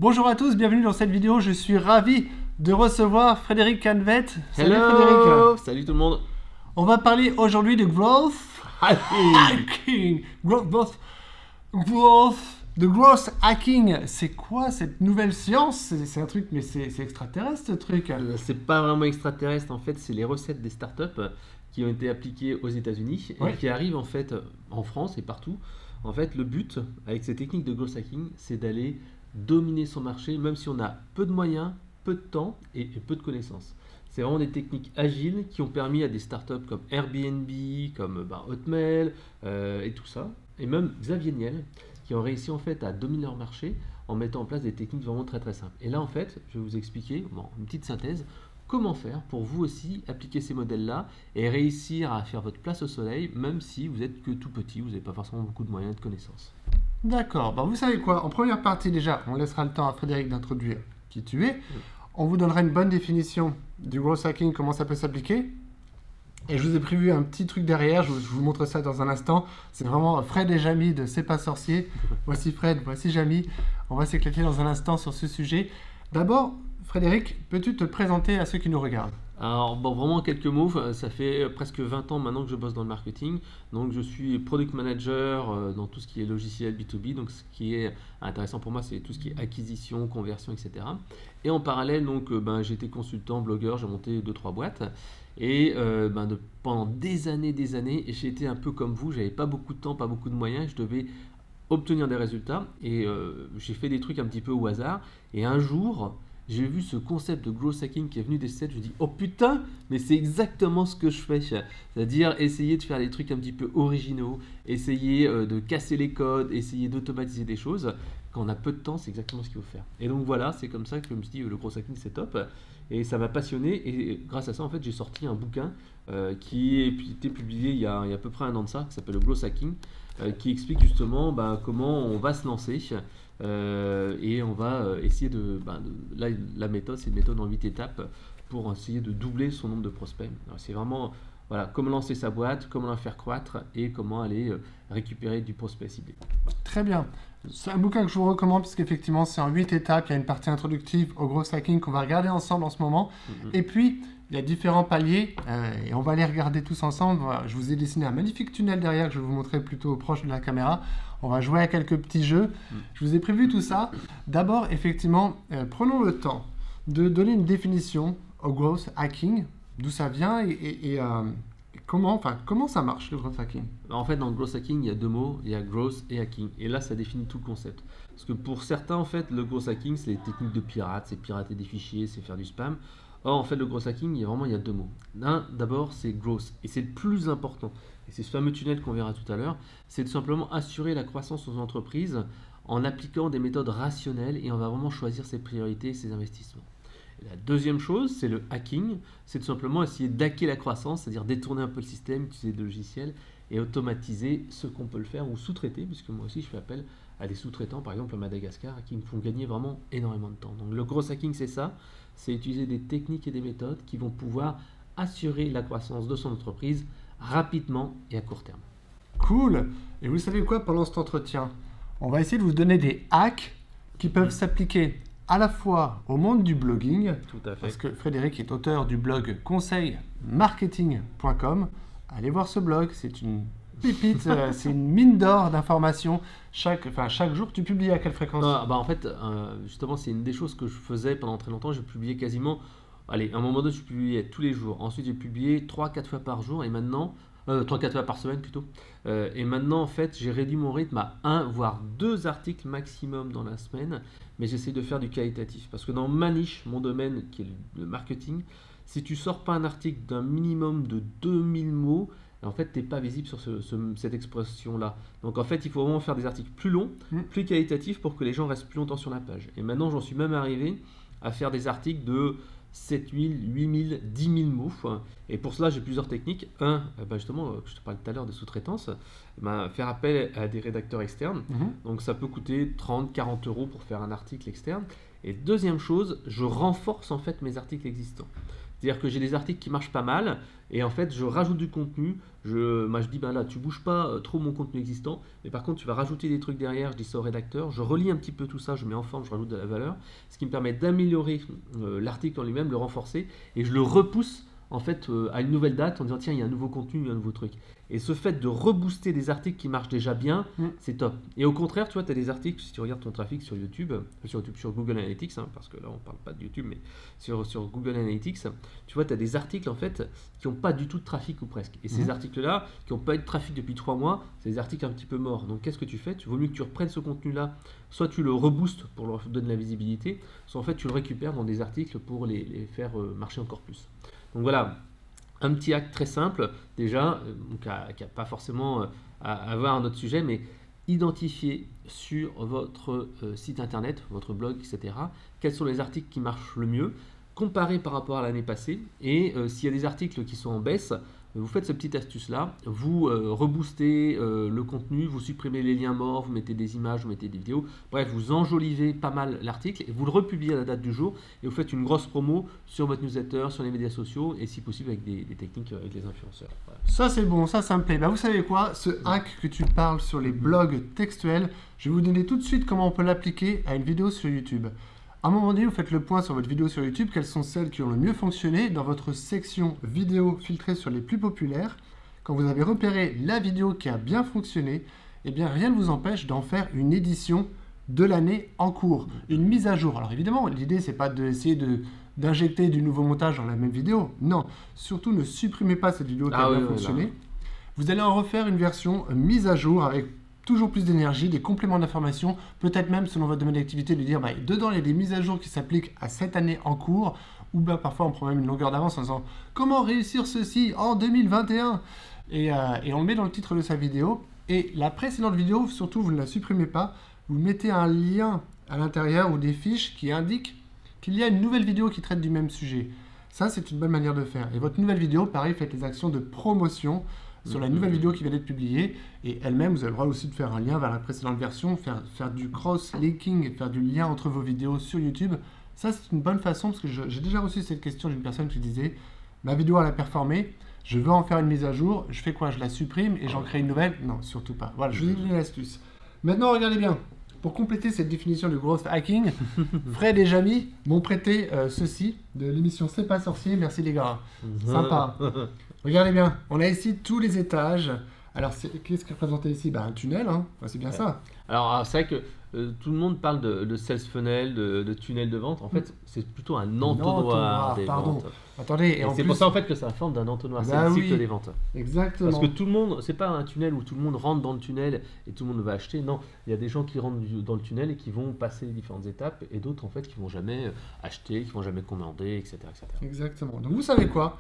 Bonjour à tous, bienvenue dans cette vidéo. Je suis ravi de recevoir Frédéric Canvet. Salut Frédéric. Salut tout le monde. On va parler aujourd'hui de growth hacking. De growth hacking. C'est quoi cette nouvelle science? C'est un truc, mais c'est extraterrestre ce truc. C'est pas vraiment extraterrestre, en fait, c'est les recettes des startups qui ont été appliquées aux États-Unis et qui arrivent en fait en France et partout. En fait, le but avec ces techniques de growth hacking, c'est d'aller dominer son marché, même si on a peu de moyens, peu de temps et peu de connaissances. C'est vraiment des techniques agiles qui ont permis à des startups comme Airbnb, comme Hotmail et tout ça, et même Xavier Niel, qui ont réussi en fait à dominer leur marché en mettant en place des techniques vraiment très très simples. Et là en fait, je vais vous expliquer, une petite synthèse, comment faire pour vous aussi appliquer ces modèles-là et réussir à faire votre place au soleil, même si vous êtes que tout petit, vous n'avez pas forcément beaucoup de moyens et de connaissances. D'accord, vous savez quoi, en première partie déjà, on laissera le temps à Frédéric d'introduire qui tu es. On vous donnera une bonne définition du growth hacking, comment ça peut s'appliquer. Et je vous ai prévu un petit truc derrière, je vous montre ça dans un instant. C'est vraiment Fred et Jamy de C'est pas sorcier. Voici Fred, voici Jamy. On va s'éclater dans un instant sur ce sujet. D'abord, Frédéric, peux-tu te présenter à ceux qui nous regardent? Alors, vraiment quelques mots, ça fait presque 20 ans maintenant que je bosse dans le marketing. Donc, je suis product manager dans tout ce qui est logiciel B2B. Donc, ce qui est intéressant pour moi, c'est tout ce qui est acquisition, conversion, etc. Et en parallèle, donc, j'étais consultant, blogueur, j'ai monté 2-3 boîtes. Et pendant des années, j'ai été un peu comme vous, j'avais pas beaucoup de temps, pas beaucoup de moyens, je devais obtenir des résultats. Et j'ai fait des trucs un petit peu au hasard. Et un jour, j'ai vu ce concept de growth hacking qui est venu des sites, je me dis oh putain, mais c'est exactement ce que je fais, c'est-à-dire essayer de faire des trucs un petit peu originaux, essayer de casser les codes, essayer d'automatiser des choses. Quand on a peu de temps, c'est exactement ce qu'il faut faire. Et donc voilà, c'est comme ça que je me suis dit le growth hacking c'est top, et ça m'a passionné, et grâce à ça en fait j'ai sorti un bouquin qui a été publié il y a à peu près un an de ça, qui s'appelle le growth hacking, qui explique justement comment on va se lancer. Et on va essayer là, la méthode, c'est une méthode en 8 étapes pour essayer de doubler son nombre de prospects. C'est vraiment comment lancer sa boîte, comment la faire croître et comment aller récupérer du prospect ciblé. Très bien. C'est un bouquin que je vous recommande parce qu'effectivement c'est en 8 étapes. Il y a une partie introductive au growth hacking qu'on va regarder ensemble en ce moment. Et puis il y a différents paliers et on va les regarder tous ensemble. Voilà, je vous ai dessiné un magnifique tunnel derrière que je vais vous montrer plutôt proche de la caméra. On va jouer à quelques petits jeux. Je vous ai prévu tout ça. D'abord, effectivement, prenons le temps de donner une définition au growth hacking, d'où ça vient et comment ça marche le growth hacking. En fait, dans le growth hacking, il y a deux mots, il y a growth et hacking. Et là, ça définit tout le concept. Parce que pour certains, en fait, le growth hacking, c'est les techniques de pirates, c'est pirater des fichiers, c'est faire du spam. Or, en fait, le growth hacking, il y a deux mots. D'abord, c'est growth, et c'est le plus important. Et c'est ce fameux tunnel qu'on verra tout à l'heure. C'est tout simplement assurer la croissance aux entreprises en appliquant des méthodes rationnelles, et on va vraiment choisir ses priorités et ses investissements. Et la deuxième chose, c'est le hacking. C'est tout simplement essayer d'hacker la croissance, c'est-à-dire détourner un peu le système, utiliser des logiciels et automatiser ce qu'on peut le faire ou sous-traiter, puisque moi aussi, je fais appel à des sous-traitants, par exemple à Madagascar, qui me font gagner vraiment énormément de temps. Donc le growth hacking, c'est ça. C'est utiliser des techniques et des méthodes qui vont pouvoir assurer la croissance de son entreprise rapidement et à court terme. Cool. Et vous savez quoi, pendant cet entretien, on va essayer de vous donner des hacks qui peuvent s'appliquer à la fois au monde du blogging, tout à fait. Parce que Frédéric est auteur du blog conseilmarketing.com. Allez voir ce blog, c'est une pépite, c'est une mine d'or d'informations. Chaque jour, tu publies à quelle fréquence? En fait, justement, c'est une des choses que je faisais pendant très longtemps. Je publiais quasiment, à un moment donné, je publiais tous les jours. Ensuite, j'ai publié 3-4 fois par jour et maintenant, 3-4 fois par semaine plutôt. Et maintenant, en fait, j'ai réduit mon rythme à 1 voire 2 articles maximum dans la semaine, mais j'essaie de faire du qualitatif. Parce que dans ma niche, mon domaine qui est le marketing, si tu sors pas un article d'un minimum de 2000 mots, en fait, tu n'es pas visible sur cette expression-là. Donc, en fait, il faut vraiment faire des articles plus longs, plus qualitatifs pour que les gens restent plus longtemps sur la page. Et maintenant, j'en suis même arrivé à faire des articles de 7000, 8000, 10 000 mots. Et pour cela, j'ai plusieurs techniques. Justement, je te parlais tout à l'heure de sous-traitance, faire appel à des rédacteurs externes. Donc, ça peut coûter 30, 40 euros pour faire un article externe. Et deuxième chose, je renforce en fait mes articles existants. C'est-à-dire que j'ai des articles qui marchent pas mal et en fait je rajoute du contenu. Je dis là tu bouges pas trop mon contenu existant, mais par contre tu vas rajouter des trucs derrière, je dis ça au rédacteur, je relis un petit peu tout ça, je mets en forme, je rajoute de la valeur, ce qui me permet d'améliorer l'article en lui-même, le renforcer et je le repousse en fait à une nouvelle date en disant tiens il y a un nouveau contenu, il y a un nouveau truc. Et ce fait de rebooster des articles qui marchent déjà bien, c'est top. Et au contraire, tu vois, tu as des articles, si tu regardes ton trafic sur YouTube, sur Google Analytics, parce que là on parle pas de YouTube, mais sur Google Analytics, tu vois, tu as des articles en fait qui n'ont pas du tout de trafic ou presque. Et ces articles-là, qui n'ont pas eu de trafic depuis 3 mois, c'est des articles un petit peu morts. Donc qu'est-ce que tu fais? Il vaut mieux que tu reprennes ce contenu-là, soit tu le reboostes pour leur donner de la visibilité, soit en fait tu le récupères dans des articles pour les faire marcher encore plus. Donc voilà. Un petit hack très simple, déjà, qui n'a pas forcément à voir un autre sujet, mais identifier sur votre site internet, votre blog, etc., quels sont les articles qui marchent le mieux, comparer par rapport à l'année passée, et s'il y a des articles qui sont en baisse, vous faites cette petite astuce-là, vous reboostez le contenu, vous supprimez les liens morts, vous mettez des images, vous mettez des vidéos, bref, vous enjolivez pas mal l'article et vous le republiez à la date du jour et vous faites une grosse promo sur votre newsletter, sur les médias sociaux et si possible avec des techniques avec les influenceurs. Voilà. Ça c'est bon, ça me plaît. Bah, vous savez quoi, ce hack que tu parles sur les blogs textuels, je vais vous donner tout de suite comment on peut l'appliquer à une vidéo sur YouTube. À un moment donné, vous faites le point sur votre vidéo sur YouTube, quelles sont celles qui ont le mieux fonctionné. Dans votre section vidéo filtrée sur les plus populaires, quand vous avez repéré la vidéo qui a bien fonctionné, eh bien rien ne vous empêche d'en faire une édition de l'année en cours, une mise à jour. Alors évidemment, l'idée c'est pas d'essayer d'injecter du nouveau montage dans la même vidéo. Non, surtout ne supprimez pas cette vidéo qui a bien fonctionné. Vous allez en refaire une version mise à jour avec toujours plus d'énergie, des compléments d'information, peut-être même selon votre domaine d'activité de dire dedans il y a des mises à jour qui s'appliquent à cette année en cours, ou parfois on prend même une longueur d'avance en disant comment réussir ceci en 2021 et on le met dans le titre de sa vidéo. Et la précédente vidéo, surtout vous ne la supprimez pas, vous mettez un lien à l'intérieur ou des fiches qui indiquent qu'il y a une nouvelle vidéo qui traite du même sujet. Ça c'est une bonne manière de faire. Et votre nouvelle vidéo, pareil, faites les actions de promotion sur la nouvelle vidéo qui vient d'être publiée, et elle-même, vous avez le droit aussi de faire un lien vers la précédente version, faire du cross-linking, faire du lien entre vos vidéos sur YouTube. Ça, c'est une bonne façon, parce que j'ai déjà reçu cette question d'une personne qui disait « Ma vidéo, elle a performé, je veux en faire une mise à jour, je fais quoi? Je la supprime et j'en crée une nouvelle ?» Non, surtout pas. Voilà, je vous ai donné l'astuce. Maintenant, regardez bien. Pour compléter cette définition du growth hacking, Fred et Jamy m'ont prêté ceci de l'émission C'est pas sorcier. Merci les gars. Sympa. Regardez bien, on a ici tous les étages. Alors, qu'est-ce qui est représenté ici? Un tunnel, hein. C'est bien ça. Alors, c'est vrai que tout le monde parle de sales funnel, de tunnel de vente. En fait, c'est plutôt un entonnoir des ventes. Attendez, et c'est pour ça en fait que ça a la forme d'un entonnoir, c'est le cycle des ventes. Exactement. Parce que tout le monde, c'est pas un tunnel où tout le monde rentre dans le tunnel et tout le monde va acheter. Non, il y a des gens qui rentrent dans le tunnel et qui vont passer les différentes étapes, et d'autres en fait qui vont jamais acheter, qui vont jamais commander, etc., etc. Exactement. Donc vous savez quoi?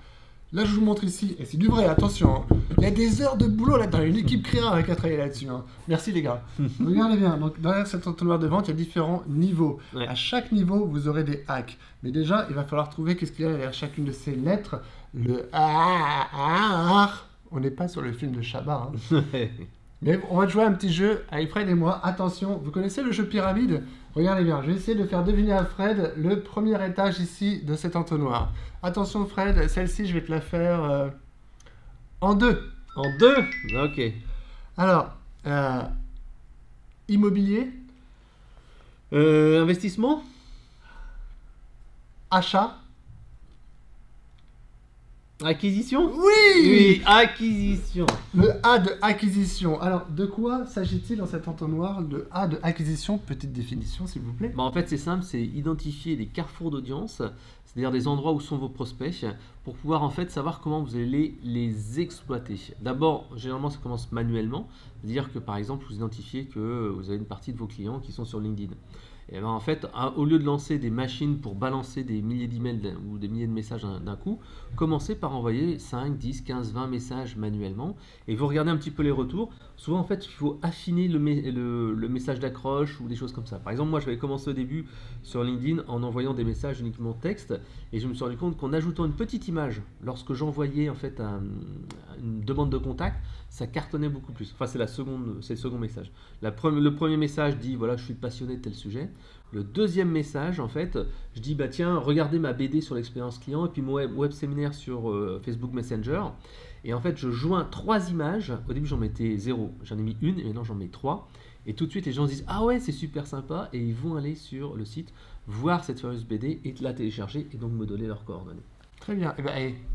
Là, je vous montre ici, et c'est du vrai, attention, hein. Il y a des heures de boulot là-dedans, une équipe créa qui a travaillé là-dessus. Hein. Merci les gars. Regardez bien, donc derrière cet entonnoir de vente, il y a différents niveaux. Ouais. À chaque niveau, vous aurez des hacks. Mais déjà, il va falloir trouver qu'est-ce qu'il y a derrière chacune de ces lettres. Le A. On n'est pas sur le film de Chabat. Hein. Mais on va jouer un petit jeu avec Fred et moi. Attention, vous connaissez le jeu pyramide? Regardez bien, je vais essayer de faire deviner à Fred le premier étage ici de cet entonnoir. Attention Fred, celle-ci je vais te la faire en deux. En deux? Ok. Alors, immobilier. Investissement. Achat. Acquisition? Oui, acquisition. Le A de acquisition. Alors, de quoi s'agit-il dans cet entonnoir? Le A de acquisition, petite définition s'il vous plaît. En fait, c'est simple, c'est identifier des carrefours d'audience, c'est-à-dire des endroits où sont vos prospects, pour pouvoir en fait savoir comment vous allez les exploiter. D'abord, généralement, ça commence manuellement, c'est-à-dire que par exemple, vous identifiez que vous avez une partie de vos clients qui sont sur LinkedIn. Et en fait, au lieu de lancer des machines pour balancer des milliers d'emails ou des milliers de messages d'un coup, commencez par envoyer 5, 10, 15, 20 messages manuellement et vous regardez un petit peu les retours. Souvent, en fait, il faut affiner le message d'accroche ou des choses comme ça. Par exemple, moi, j'avais commencé au début sur LinkedIn en envoyant des messages uniquement texte et je me suis rendu compte qu'en ajoutant une petite image, lorsque j'envoyais en fait une demande de contact, ça cartonnait beaucoup plus. Enfin, c'est le second message. Le premier message dit voilà, je suis passionné de tel sujet. Le deuxième message, en fait, je dis, bah tiens, regardez ma BD sur l'expérience client et puis mon web séminaire sur Facebook Messenger. Et en fait, je joins 3 images. Au début, j'en mettais 0. J'en ai mis une et maintenant, j'en mets 3. Et tout de suite, les gens se disent, ah ouais, c'est super sympa. Et ils vont aller sur le site, voir cette fameuse BD et la télécharger et donc me donner leurs coordonnées. Très bien.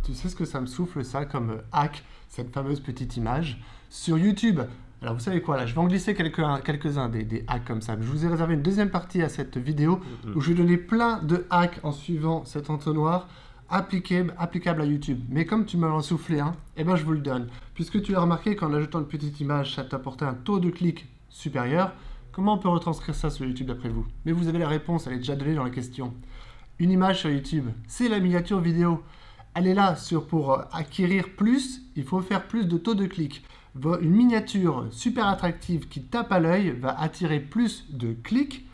Tu sais ce que ça me souffle ça comme hack, cette fameuse petite image sur YouTube. Alors vous savez quoi, là je vais en glisser quelques-uns des hacks comme ça. Mais je vous ai réservé une deuxième partie à cette vidéo où je vais donner plein de hacks en suivant cet entonnoir applicable à YouTube. Mais comme tu m'as soufflé, je vous le donne. Puisque tu as remarqué qu'en ajoutant une petite image, ça t'apportait un taux de clic supérieur, comment on peut retranscrire ça sur YouTube d'après vous? Mais vous avez la réponse, elle est déjà donnée dans la question. Une image sur YouTube, c'est la miniature vidéo. Elle est là pour acquérir plus, il faut faire plus de taux de clic. Une miniature super attractive qui tape à l'œil va attirer plus de clics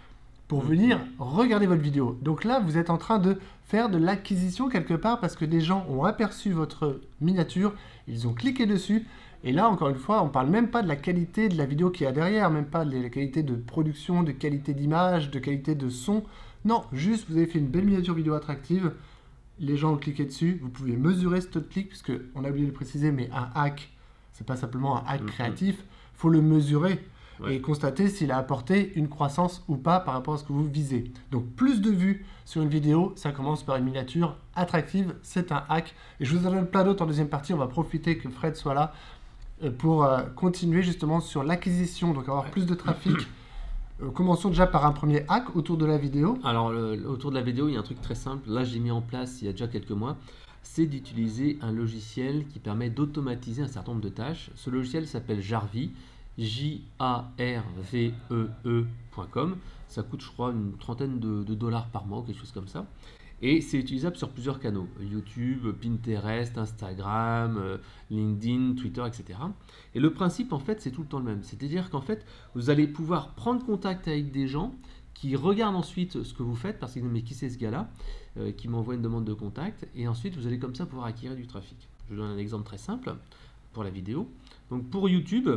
pour venir regarder votre vidéo. Donc là, vous êtes en train de faire de l'acquisition quelque part parce que des gens ont aperçu votre miniature, ils ont cliqué dessus. Et là, encore une fois, on ne parle même pas de la qualité de la vidéo qu'il y a derrière, même pas de la qualité de production, de qualité d'image, de qualité de son. Non, juste vous avez fait une belle miniature vidéo attractive, les gens ont cliqué dessus, vous pouvez mesurer ce taux de clic, puisque on a oublié de le préciser, mais un hack, c'est pas simplement un hack créatif, il faut le mesurer et constater s'il a apporté une croissance ou pas par rapport à ce que vous visez. Donc plus de vues sur une vidéo, ça commence par une miniature attractive, c'est un hack. Et je vous en donne plein d'autres en deuxième partie, on va profiter que Fred soit là pour continuer justement sur l'acquisition, donc avoir plus de trafic. Commençons déjà par un premier hack autour de la vidéo. Alors, autour de la vidéo, il y a un truc très simple. Là, j'ai mis en place il y a déjà quelques mois. C'est d'utiliser un logiciel qui permet d'automatiser un certain nombre de tâches. Ce logiciel s'appelle Jarvee, Jarvee.com. Ça coûte, je crois, une trentaine de dollars par mois, quelque chose comme ça. Et c'est utilisable sur plusieurs canaux, YouTube, Pinterest, Instagram, LinkedIn, Twitter, etc. Et le principe, en fait, c'est tout le temps le même. C'est-à-dire qu'en fait, vous allez pouvoir prendre contact avec des gens qui regardent ensuite ce que vous faites, parce qu'ils disent, mais qui c'est ce gars-là qui m'envoie une demande de contact. Et ensuite, vous allez comme ça pouvoir acquérir du trafic. Je vous donne un exemple très simple pour la vidéo. Donc pour YouTube,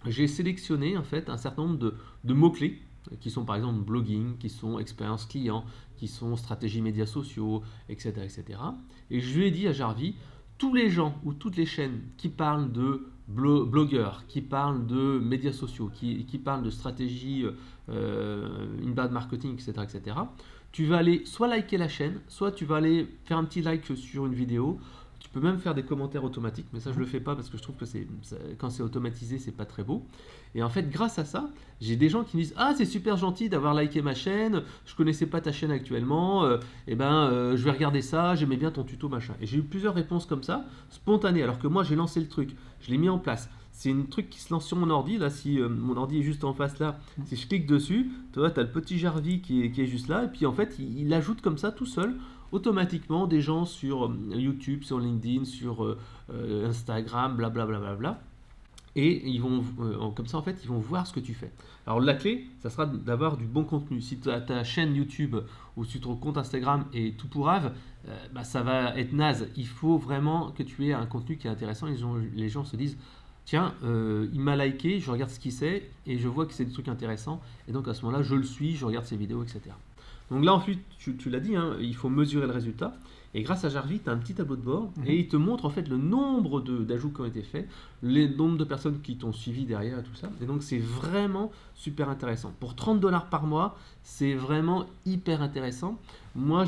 j'ai sélectionné en fait un certain nombre de mots-clés qui sont par exemple blogging, qui sont expérience client, qui sont stratégies médias sociaux, etc., etc. Et je lui ai dit à Jarvee, tous les gens ou toutes les chaînes qui parlent de blogueurs, qui parlent de médias sociaux, qui parlent de stratégie inbound marketing, etc., etc., tu vas aller soit liker la chaîne, soit tu vas aller faire un petit like sur une vidéo. Tu peux même faire des commentaires automatiques, mais ça je le fais pas parce que je trouve que quand c'est automatisé, c'est pas très beau. Et en fait, grâce à ça, j'ai des gens qui me disent, ah c'est super gentil d'avoir liké ma chaîne, je connaissais pas ta chaîne actuellement, je vais regarder ça, j'aimais bien ton tuto machin. Et j'ai eu plusieurs réponses comme ça, spontanées, alors que moi j'ai lancé le truc, je l'ai mis en place. C'est un truc qui se lance sur mon ordi, là, si mon ordi est juste en face là, si je clique dessus, tu vois, tu as le petit Jarvee qui est juste là, et puis en fait, il ajoute comme ça tout seul, automatiquement des gens sur YouTube, sur LinkedIn, sur Instagram, blablabla. Bla, bla, bla, bla, et ils vont, comme ça, en fait, ils vont voir ce que tu fais. Alors la clé, ça sera d'avoir du bon contenu. Si ta chaîne YouTube ou si ton compte Instagram est tout pourrave, ça va être naze. Il faut vraiment que tu aies un contenu qui est intéressant. Les gens se disent, tiens, il m'a liké, je regarde ce qu'il sait et je vois que c'est des trucs intéressants. Et donc à ce moment-là, je le suis, je regarde ses vidéos, etc. Donc là, ensuite, tu l'as dit, il faut mesurer le résultat. Et grâce à Jarvee, tu as un petit tableau de bord et il te montre en fait le nombre d'ajouts qui ont été faits, le nombre de personnes qui t'ont suivi derrière et tout ça. Et donc, c'est vraiment super intéressant. Pour 30 dollars par mois, c'est vraiment hyper intéressant. Moi,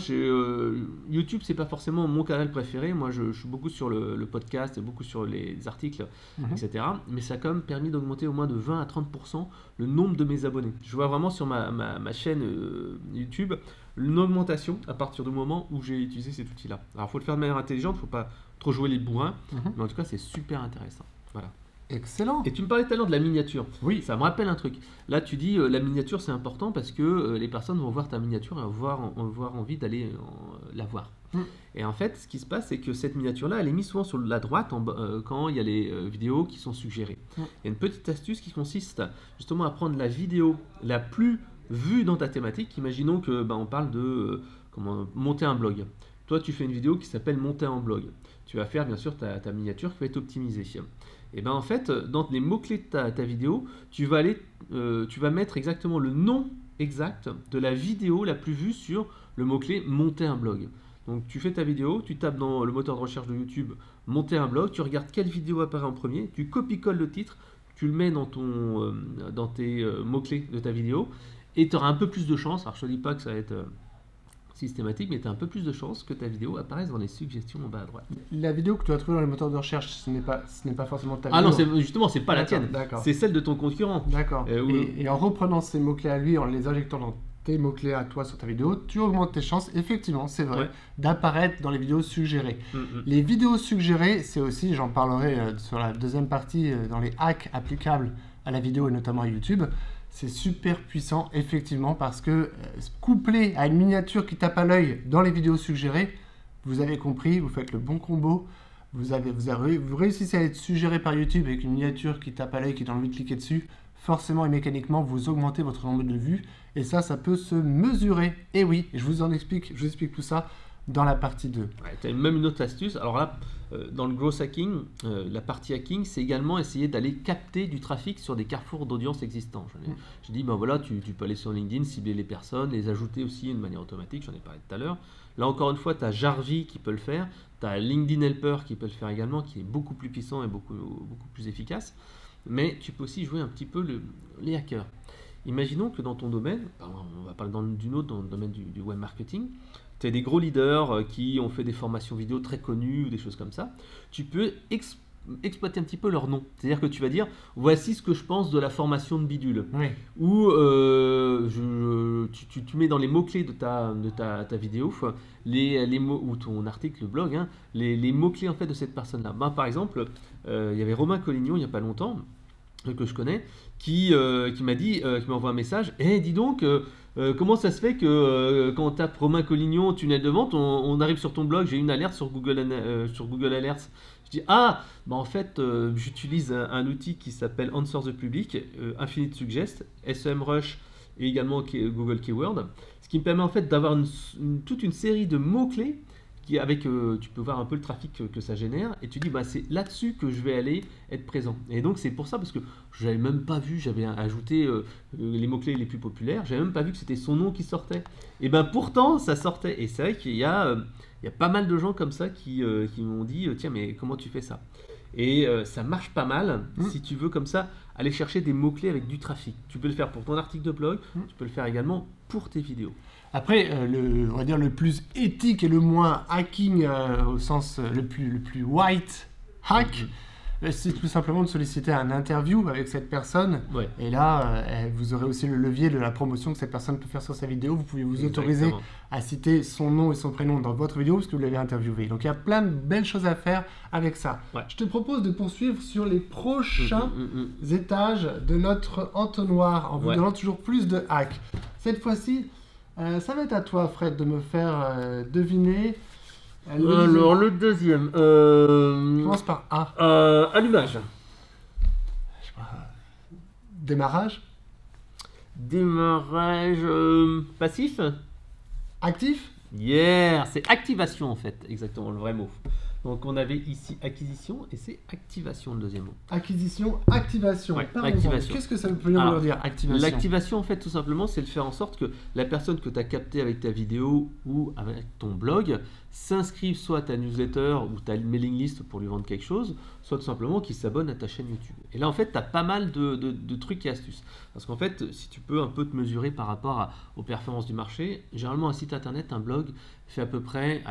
YouTube, c'est pas forcément mon canal préféré. Moi, je suis beaucoup sur le podcast et beaucoup sur les articles, etc. Mais ça a quand même permis d'augmenter au moins de 20 à 30% le nombre de mes abonnés. Je vois vraiment sur ma chaîne YouTube une augmentation à partir du moment où j'ai utilisé cet outil-là. Alors, il faut le faire de manière intelligente, il ne faut pas trop jouer les bourrins, mais en tout cas, c'est super intéressant. Voilà. Excellent. Et tu me parlais tout à l'heure de la miniature. Oui. Ça me rappelle un truc. Là, tu dis la miniature, c'est important parce que les personnes vont voir ta miniature et vont avoir envie d'aller la voir. Et en fait, ce qui se passe, c'est que cette miniature-là, elle est mise souvent sur la droite quand il y a les vidéos qui sont suggérées. Il y a une petite astuce qui consiste justement à prendre la vidéo la plus vue dans ta thématique. Imaginons que on parle de comment monter un blog. Toi, tu fais une vidéo qui s'appelle monter un blog. Tu vas faire bien sûr ta miniature qui va être optimisée. Et en fait, dans les mots-clés de ta vidéo, tu vas mettre exactement le nom exact de la vidéo la plus vue sur le mot-clé monter un blog. Donc tu fais ta vidéo, tu tapes dans le moteur de recherche de YouTube monter un blog, tu regardes quelle vidéo apparaît en premier, tu copies-colles le titre, tu le mets dans tes mots-clés de ta vidéo et tu auras un peu plus de chance, alors je ne te dis pas que ça va être systématique, mais tu as un peu plus de chance que ta vidéo apparaisse dans les suggestions en bas à droite. La vidéo que tu as trouvée dans les moteurs de recherche, ce n'est pas forcément ta vidéo. Ah non, justement, c'est pas la tienne, d'accord. c'est celle de ton concurrent. D'accord. Et en reprenant ces mots-clés à lui, en les injectant dans tes mots-clés à toi sur ta vidéo, tu augmentes tes chances, effectivement, c'est vrai, d'apparaître dans les vidéos suggérées. Les vidéos suggérées, c'est aussi, j'en parlerai sur la deuxième partie, dans les hacks applicables à la vidéo et notamment à YouTube. C'est super puissant, effectivement, parce que couplé à une miniature qui tape à l'œil dans les vidéos suggérées, vous avez compris, vous faites le bon combo, vous réussissez à être suggéré par YouTube avec une miniature qui tape à l'œil, qui donne envie de cliquer dessus, forcément et mécaniquement, vous augmentez votre nombre de vues, et ça peut se mesurer. Et oui, je vous explique tout ça dans la partie 2. Tu as même une autre astuce. Alors là, dans le growth hacking, la partie hacking, c'est également essayer d'aller capter du trafic sur des carrefours d'audience existants. J'ai dit, ben voilà, tu peux aller sur LinkedIn, cibler les personnes, les ajouter aussi de manière automatique, j'en ai parlé tout à l'heure. Là encore une fois, tu as Jarvis qui peut le faire, tu as LinkedIn Helper qui peut le faire également, qui est beaucoup plus puissant et beaucoup plus efficace. Mais tu peux aussi jouer un petit peu les hackers. Imaginons que dans ton domaine, on va parler d'une autre, dans le domaine du web marketing, tu as des gros leaders qui ont fait des formations vidéo très connues ou des choses comme ça. Tu peux exploiter un petit peu leur nom. C'est-à-dire que tu vas dire, voici ce que je pense de la formation de bidule. Oui. Ou tu mets dans les mots-clés de ta vidéo les mots, ou ton article, le blog, hein, les mots-clés en fait de cette personne-là. Par exemple, il y avait Romain Collignon il n'y a pas longtemps, que je connais, qui m'a envoyé un message. Dis donc, comment ça se fait que quand on tape Romain Collignon, tunnel de vente, on arrive sur ton blog, j'ai une alerte sur Google Alerts. Je dis, en fait, j'utilise un outil qui s'appelle Answer the Public, Infinite Suggest, SEMrush et également Google Keyword, ce qui me permet en fait d'avoir toute une série de mots-clés tu peux voir un peu le trafic que ça génère et tu dis c'est là-dessus que je vais aller être présent. Et donc c'est pour ça, parce que je n'avais même pas vu, j'avais ajouté les mots-clés les plus populaires, j'avais même pas vu que c'était son nom qui sortait. Et pourtant ça sortait. Et c'est vrai qu'il y a pas mal de gens comme ça qui m'ont dit tiens, mais comment tu fais ça? Et ça marche pas mal si tu veux comme ça aller chercher des mots-clés avec du trafic. Tu peux le faire pour ton article de blog, tu peux le faire également pour tes vidéos. Après, on va dire le plus éthique et le moins hacking au sens le plus white hack, c'est tout simplement de solliciter un interview avec cette personne. Ouais. Et là, vous aurez aussi le levier de la promotion que cette personne peut faire sur sa vidéo. Vous pouvez vous autoriser à citer son nom et son prénom dans votre vidéo parce que vous l'avez interviewé. Donc il y a plein de belles choses à faire avec ça. Ouais. Je te propose de poursuivre sur les prochains étages de notre entonnoir en vous donnant toujours plus de hacks. Cette fois-ci, ça va être à toi, Fred, de me faire deviner. Alors, le deuxième. Commence par A. Allumage. Démarrage. Démarrage passif. Actif. Yeah, c'est activation en fait, exactement le vrai mot. Donc on avait ici acquisition et c'est activation le deuxième mot. Acquisition, activation. Ouais, activation. Qu'est-ce que ça veut dire activation? L'activation en fait tout simplement c'est de faire en sorte que la personne que tu as captée avec ta vidéo ou avec ton blog s'inscrive soit à ta newsletter ou ta mailing list pour lui vendre quelque chose, soit tout simplement qu'il s'abonne à ta chaîne YouTube. Et là en fait tu as pas mal de trucs et astuces. Parce qu'en fait si tu peux un peu te mesurer par rapport aux performances du marché, généralement un site internet, un blog fait à peu près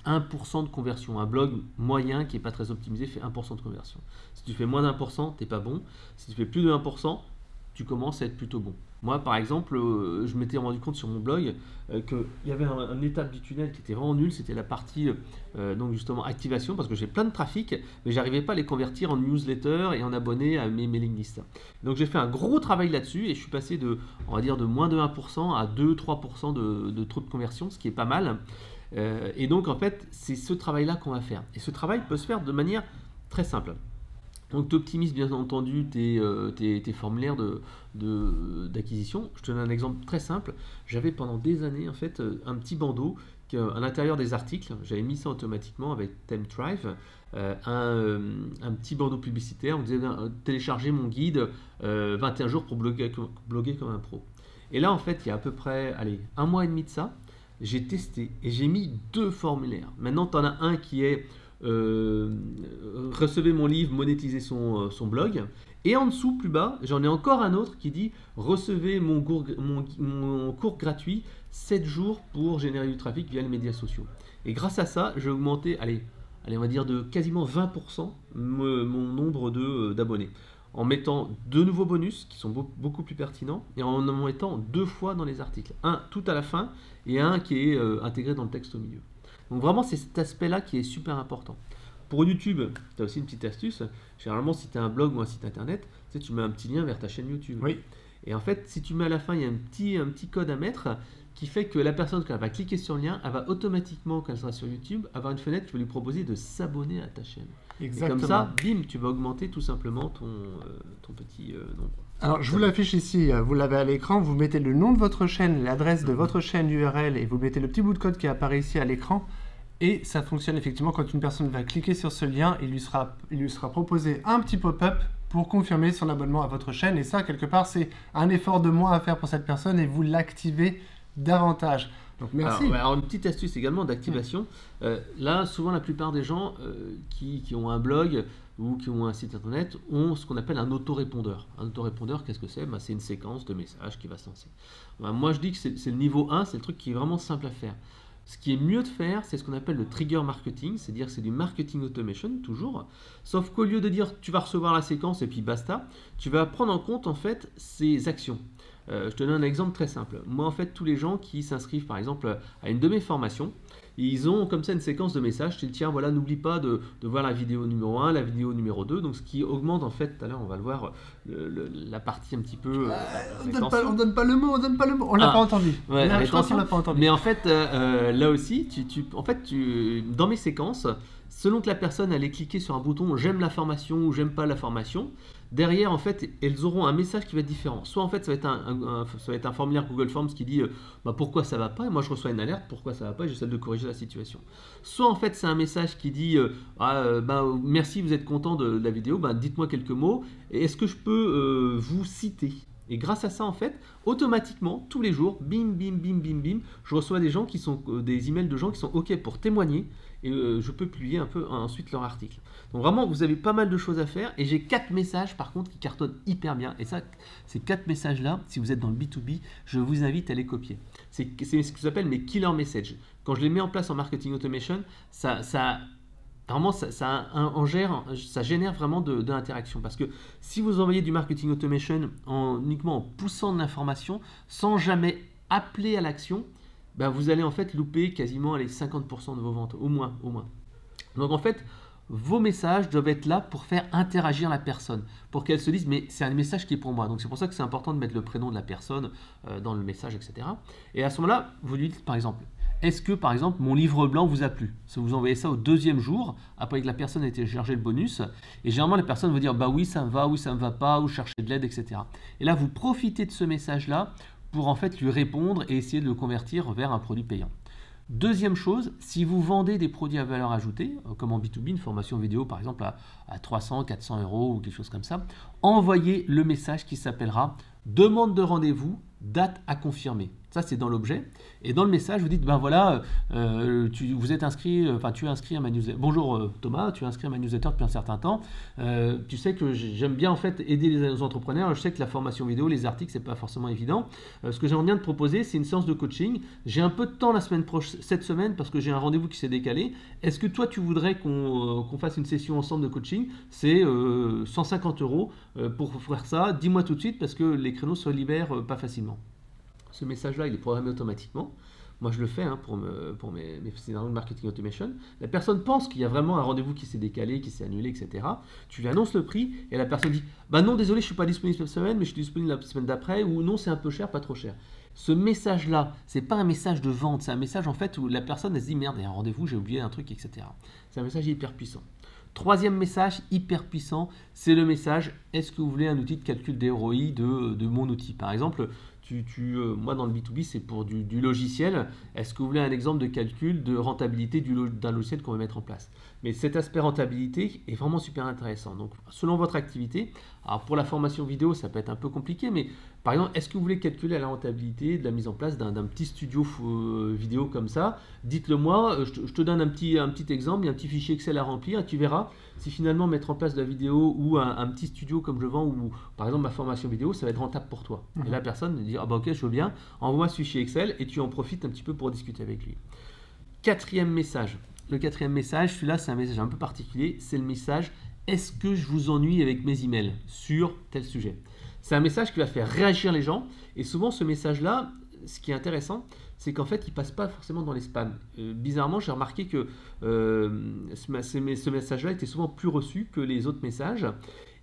1% de conversion. Un blog moyen qui n'est pas très optimisé fait 1% de conversion. Si tu fais moins d'1%, tu n'es pas bon. Si tu fais plus de 1%, tu commences à être plutôt bon. Moi, par exemple, je m'étais rendu compte sur mon blog qu'il y avait une étape du tunnel qui était vraiment nulle. C'était la partie, donc justement, activation, parce que j'ai plein de trafic, mais je n'arrivais pas à les convertir en newsletter et en abonnés à mes mailing lists. Donc, j'ai fait un gros travail là-dessus et je suis passé de moins de 1% à 2-3% de taux de conversion, ce qui est pas mal. Et donc, en fait, c'est ce travail-là qu'on va faire. Et ce travail peut se faire de manière très simple. Donc, tu optimises bien entendu tes formulaires d'acquisition. Je te donne un exemple très simple. J'avais pendant des années en fait un petit bandeau à l'intérieur des articles. J'avais mis ça automatiquement avec ThemeThrive, un petit bandeau publicitaire. On disait télécharger mon guide 21 jours pour bloguer comme un pro. Et là, en fait, il y a à peu près, allez, 1 mois et demi de ça, j'ai testé et j'ai mis 2 formulaires. Maintenant, tu en as un qui est recevez mon livre, monétisez son blog. Et en dessous, plus bas, j'en ai encore un autre qui dit recevez mon cours gratuit 7 jours pour générer du trafic via les médias sociaux. Et grâce à ça, j'ai augmenté, allez, on va dire de quasiment 20% mon nombre d'abonnés. En mettant 2 nouveaux bonus qui sont beaucoup plus pertinents et en mettant 2 fois dans les articles. Un tout à la fin et un qui est intégré dans le texte au milieu. Donc vraiment, c'est cet aspect-là qui est super important. Pour YouTube, tu as aussi une petite astuce. Généralement, si tu as un blog ou un site internet, tu mets un petit lien vers ta chaîne YouTube. Oui. Et en fait, si tu mets à la fin, il y a un petit code à mettre qui fait que la personne, quand elle va cliquer sur le lien, elle va automatiquement, quand elle sera sur YouTube, avoir une fenêtre qui va lui proposer de s'abonner à ta chaîne. Exactement. Et comme ça, bim, tu vas augmenter tout simplement ton petit nombre. Alors, je vous l'affiche ici, vous l'avez à l'écran, vous mettez le nom de votre chaîne, l'adresse de votre chaîne URL et vous mettez le petit bout de code qui apparaît ici à l'écran. Et ça fonctionne effectivement quand une personne va cliquer sur ce lien, il lui sera proposé un petit pop-up pour confirmer son abonnement à votre chaîne. Et ça, quelque part, c'est un effort de moins à faire pour cette personne et vous l'activez davantage. Donc merci. Alors une petite astuce également d'activation. Là, souvent, la plupart des gens qui ont un blog ou qui ont un site internet ont ce qu'on appelle un autorépondeur. Un autorépondeur, qu'est-ce que c'est? C'est une séquence de messages qui va se lancer. Moi, je dis que c'est le niveau 1, c'est le truc qui est vraiment simple à faire. Ce qui est mieux de faire, c'est ce qu'on appelle le trigger marketing, c'est-à-dire c'est du marketing automation, toujours. Sauf qu'au lieu de dire tu vas recevoir la séquence et puis basta, tu vas prendre en compte en fait ces actions. Je te donne un exemple très simple. Moi, en fait, tous les gens qui s'inscrivent par exemple à une de mes formations, ils ont comme ça une séquence de messages. Je dis tiens, voilà, n'oublie pas de voir la vidéo numéro 1, la vidéo numéro 2. Donc, ce qui augmente en fait, tout à l'heure, on va le voir, la partie un petit peu. On donne pas le mot, on l'a pas entendu. Ouais, là, je crois qu'on l'a pas entendu. Mais en fait, là aussi, dans mes séquences, selon que la personne allait cliquer sur un bouton j'aime la formation ou j'aime pas la formation, derrière, en fait, elles auront un message qui va être différent. Soit, en fait, ça va être un formulaire Google Forms qui dit pourquoi ça va pas, et moi je reçois une alerte, pourquoi ça va pas, et j'essaie de corriger la situation. Soit, en fait, c'est un message qui dit merci, vous êtes content de la vidéo, dites-moi quelques mots, et est-ce que je peux vous citer? Et grâce à ça, en fait, automatiquement, tous les jours, bim, bim, bim, bim, bim, je reçois des emails de gens qui sont OK pour témoigner et je peux publier un peu ensuite leur article. Donc vraiment, vous avez pas mal de choses à faire et j'ai 4 messages par contre qui cartonnent hyper bien. Et ça, ces 4 messages-là, si vous êtes dans le B2B, je vous invite à les copier. C'est ce que j'appelle mes killer messages. Quand je les mets en place en marketing automation, vraiment, ça génère vraiment de l'interaction. Parce que si vous envoyez du marketing automation uniquement en poussant de l'information, sans jamais appeler à l'action, vous allez en fait louper quasiment les 50% de vos ventes, au moins. Donc en fait, vos messages doivent être là pour faire interagir la personne, pour qu'elle se dise mais c'est un message qui est pour moi. Donc c'est pour ça que c'est important de mettre le prénom de la personne dans le message, etc. Et à ce moment-là, vous lui dites par exemple, est-ce que, par exemple, mon livre blanc vous a plu? Si vous envoyez ça au 2e jour, après que la personne ait téléchargé le bonus, et généralement, la personne va dire oui, ça me va, oui, ça me va pas, ou chercher de l'aide, etc. Et là, vous profitez de ce message-là pour en fait lui répondre et essayer de le convertir vers un produit payant. Deuxième chose, si vous vendez des produits à valeur ajoutée, comme en B2B, une formation vidéo par exemple à 300, 400 euros ou quelque chose comme ça, envoyez le message qui s'appellera « Demande de rendez-vous, date à confirmer ». Ça, c'est dans l'objet. Et dans le message, vous dites, tu es inscrit à ma newsletter. Bonjour Thomas, tu es inscrit à ma newsletter depuis un certain temps. Tu sais que j'aime bien en fait aider les entrepreneurs. Je sais que la formation vidéo, les articles, c'est pas forcément évident. Ce que j'aimerais bien te proposer, c'est une séance de coaching. J'ai un peu de temps cette semaine parce que j'ai un rendez-vous qui s'est décalé. Est-ce que toi, tu voudrais qu'on fasse une session ensemble de coaching? C'est 150 € pour faire ça. Dis-moi tout de suite parce que les créneaux se libèrent pas facilement. Ce message-là, il est programmé automatiquement. Moi, je le fais pour mes scénarios de marketing automation. La personne pense qu'il y a vraiment un rendez-vous qui s'est décalé, qui s'est annulé, etc. Tu lui annonces le prix et la personne dit « non, désolé, je ne suis pas disponible cette semaine, mais je suis disponible la semaine d'après » ou « non, c'est un peu cher, pas trop cher ». Ce message-là, ce n'est pas un message de vente, c'est un message en fait où la personne elle se dit « merde, il y a un rendez-vous, j'ai oublié un truc, etc. » C'est un message hyper puissant. Troisième message hyper puissant, c'est le message « Est-ce que vous voulez un outil de calcul des ROI de mon outil ?» Par exemple, Moi, dans le B2B, c'est pour du logiciel. Est-ce que vous voulez un exemple de calcul de rentabilité d'un logiciel qu'on va mettre en place? Mais cet aspect rentabilité est vraiment super intéressant. Donc, selon votre activité, alors pour la formation vidéo, ça peut être un peu compliqué, mais par exemple, est-ce que vous voulez calculer la rentabilité de la mise en place d'un petit studio vidéo comme ça? Dites-le moi, je te donne un petit exemple, il y a un petit fichier Excel à remplir et tu verras si finalement mettre en place de la vidéo ou un petit studio comme je vends, ou par exemple ma formation vidéo, ça va être rentable pour toi. Et la personne dit, ah bah ok, je veux bien, envoie ce fichier Excel et tu en profites un petit peu pour discuter avec lui. Quatrième message. Le quatrième message, celui-là c'est un message un peu particulier, c'est le message « Est-ce que je vous ennuie avec mes emails sur tel sujet ?» C'est un message qui va faire réagir les gens et souvent ce message-là, ce qui est intéressant, c'est qu'en fait il ne passe pas forcément dans les spams. Bizarrement, j'ai remarqué que ce message-là était souvent plus reçu que les autres messages.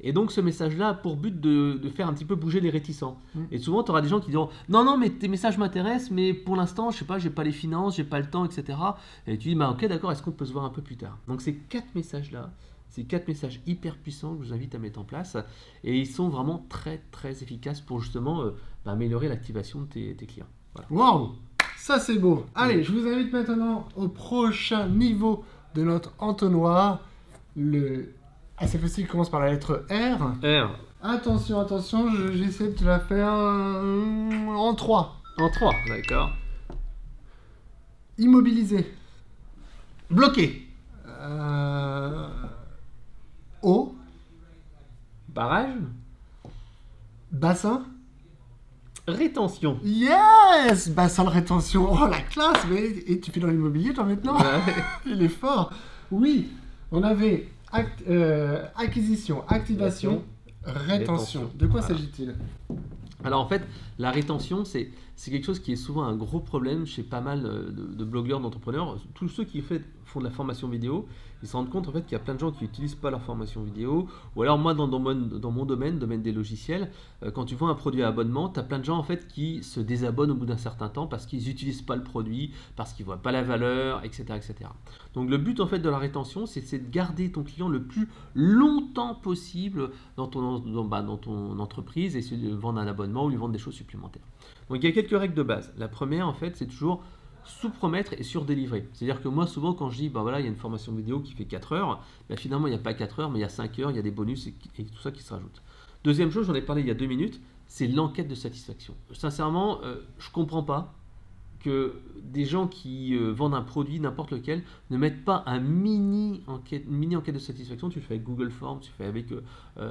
Et donc ce message-là a pour but de faire un petit peu bouger les réticents. Et souvent, tu auras des gens qui diront « Non, non, mais tes messages m'intéressent, mais pour l'instant, je sais pas, j'ai pas les finances, j'ai pas le temps, etc. » Et tu dis bah, « Ok, d'accord, est-ce qu'on peut se voir un peu plus tard ?» Donc ces 4 messages-là, c'est 4 messages hyper puissants que je vous invite à mettre en place. Et ils sont vraiment très, très efficaces pour justement améliorer l'activation de tes clients. Voilà. Waouh, ça c'est beau. Allez, je vous invite maintenant au prochain niveau de notre entonnoir. Cette fois-ci, il commence par la lettre R. R. Attention, attention, j'essaie de te la faire en 3. En 3, d'accord. Immobilisé. Bloqué. Eau. Barrage. Bassin. Rétention. Yes, bassin de rétention. Oh, la classe. Et tu fais dans l'immobilier, toi, maintenant? Ouais. Il est fort. Oui, on avait acquisition, activation, rétention. De quoi s'agit-il? Alors en fait, la rétention, c'est quelque chose qui est souvent un gros problème chez pas mal de blogueurs, d'entrepreneurs. Tous ceux qui font de la formation vidéo, ils se rendent compte en fait qu'il y a plein de gens qui n'utilisent pas leur formation vidéo. Ou alors moi, dans mon domaine des logiciels, quand tu vends un produit à abonnement, tu as plein de gens en fait qui se désabonnent au bout d'un certain temps parce qu'ils n'utilisent pas le produit, parce qu'ils ne voient pas la valeur, etc., etc. Donc le but en fait de la rétention, c'est de garder ton client le plus longtemps possible dans ton entreprise et de vendre un abonnement ou lui vendre des choses supplémentaires. Donc il y a quelques règles de base. La première en fait, c'est toujours sous-promettre et sur-délivrer. C'est-à-dire que moi, souvent, quand je dis, bah voilà, il y a une formation vidéo qui fait 4 heures, bah, finalement, il n'y a pas 4 heures, mais il y a 5 heures, il y a des bonus et tout ça qui se rajoute. Deuxième chose, j'en ai parlé il y a 2 minutes, c'est l'enquête de satisfaction. Sincèrement, je ne comprends pas que des gens qui vendent un produit, n'importe lequel, ne mettent pas une mini enquête de satisfaction. Tu le fais avec Google Forms, tu le fais avec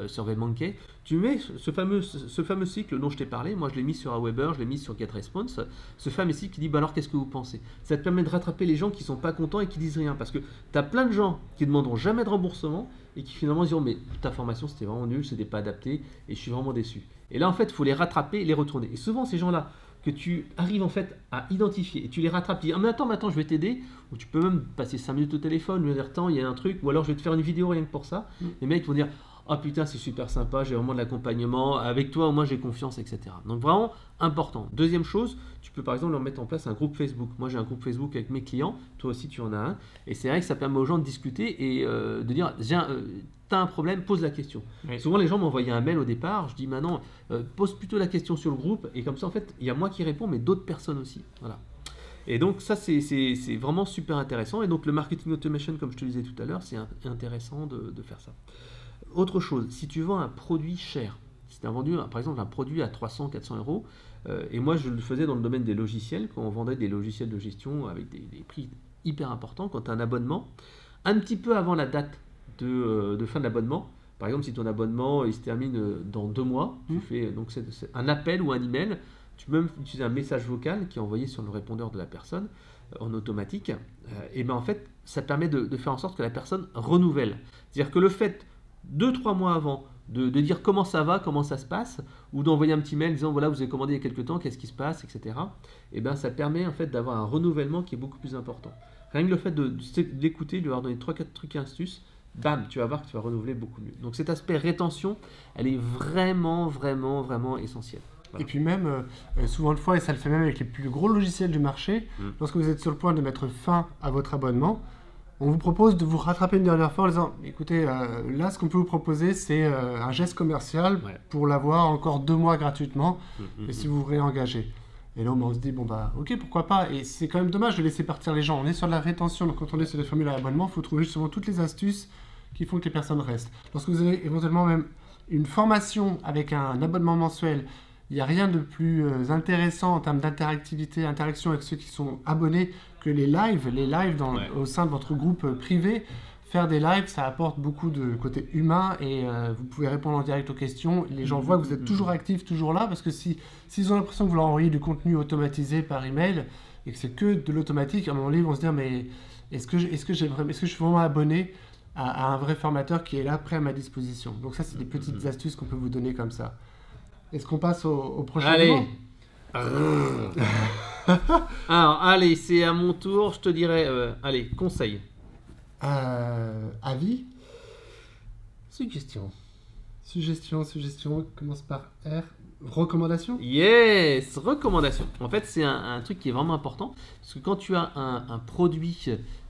SurveyMonkey. Tu mets ce fameux cycle dont je t'ai parlé. Moi, je l'ai mis sur Aweber, je l'ai mis sur GetResponse. Ce fameux cycle qui dit bah alors qu'est-ce que vous pensez? Ça te permet de rattraper les gens qui ne sont pas contents et qui disent rien. Parce que tu as plein de gens qui ne demanderont jamais de remboursement et qui finalement diront mais ta formation c'était vraiment nul, c'était pas adapté et je suis vraiment déçu. Et là, en fait, il faut les rattraper et les retourner. Et souvent, ces gens-là, que tu arrives en fait à identifier et tu les rattrapes, tu dis ah, mais attends, je vais t'aider, ou tu peux même passer 5 minutes au téléphone, lui dire attends, il y a un truc, ou alors je vais te faire une vidéo rien que pour ça. Les mecs vont dire ah putain, c'est super sympa, j'ai vraiment de l'accompagnement, avec toi, moi j'ai confiance, etc. Donc vraiment important. Deuxième chose, tu peux par exemple leur mettre en place un groupe Facebook. Moi j'ai un groupe Facebook avec mes clients, toi aussi tu en as un, et c'est vrai que ça permet aux gens de discuter et de dire t'as un problème, pose la question. Oui. Souvent les gens m'envoyaient un mail au départ, je dis maintenant pose plutôt la question sur le groupe, et comme ça en fait il y a moi qui réponds mais d'autres personnes aussi. Voilà. Et donc ça c'est vraiment super intéressant, et donc le marketing automation comme je te disais tout à l'heure, c'est intéressant de faire ça. Autre chose, si tu vends un produit cher, si tu as vendu par exemple un produit à 300-400 euros, et moi je le faisais dans le domaine des logiciels, quand on vendait des logiciels de gestion avec des prix hyper importants, quand tu as un abonnement, un petit peu avant la date de fin de l'abonnement, par exemple si ton abonnement il se termine dans 2 mois, tu fais donc c'est un appel ou un email, tu peux même utiliser un message vocal qui est envoyé sur le répondeur de la personne en automatique, et ben en fait ça permet de faire en sorte que la personne renouvelle. C'est-à-dire que le fait 2-3 mois avant de dire comment ça va, comment ça se passe, ou d'envoyer un petit mail disant voilà vous avez commandé il y a quelques temps, qu'est-ce qui se passe, etc. Et ben ça permet en fait d'avoir un renouvellement qui est beaucoup plus important. Rien que le fait d'écouter, de lui avoir donné 3-4 trucs et astuces, bam, tu vas voir que tu vas renouveler beaucoup mieux. Donc cet aspect rétention, elle est vraiment essentielle. Voilà. Et puis même, souvent de fois, et ça le fait même avec les plus gros logiciels du marché, lorsque vous êtes sur le point de mettre fin à votre abonnement, on vous propose de vous rattraper une dernière fois en disant, écoutez, là, ce qu'on peut vous proposer, c'est un geste commercial pour l'avoir encore 2 mois gratuitement, et si vous vous réengagez. Et là, on se dit, bon, bah, ok, pourquoi pas. Et c'est quand même dommage de laisser partir les gens. On est sur la rétention, donc quand on est sur les formules à abonnement, il faut trouver justement toutes les astuces qui font que les personnes restent. Lorsque vous avez éventuellement même une formation avec un abonnement mensuel, il n'y a rien de plus intéressant en termes d'interactivité, interaction avec ceux qui sont abonnés que les lives au sein de votre groupe privé. Faire des lives, ça apporte beaucoup de côté humain et vous pouvez répondre en direct aux questions. Les gens voient que vous êtes toujours actifs, toujours là, parce que s'ils ont l'impression que vous leur envoyez du contenu automatisé par email et que c'est que de l'automatique, à un moment donné, ils vont se dire, mais est-ce que je suis vraiment abonné à un vrai formateur qui est là, prêt à ma disposition? Donc ça, c'est des petites astuces qu'on peut vous donner comme ça. Est-ce qu'on passe au prochain moment? Alors, allez, c'est à mon tour. Je te dirais, allez, conseil. Avis? Suggestion. Suggestion, commence par R. Recommandation? Yes, recommandation. En fait, c'est un truc qui est vraiment important. Parce que quand tu as un produit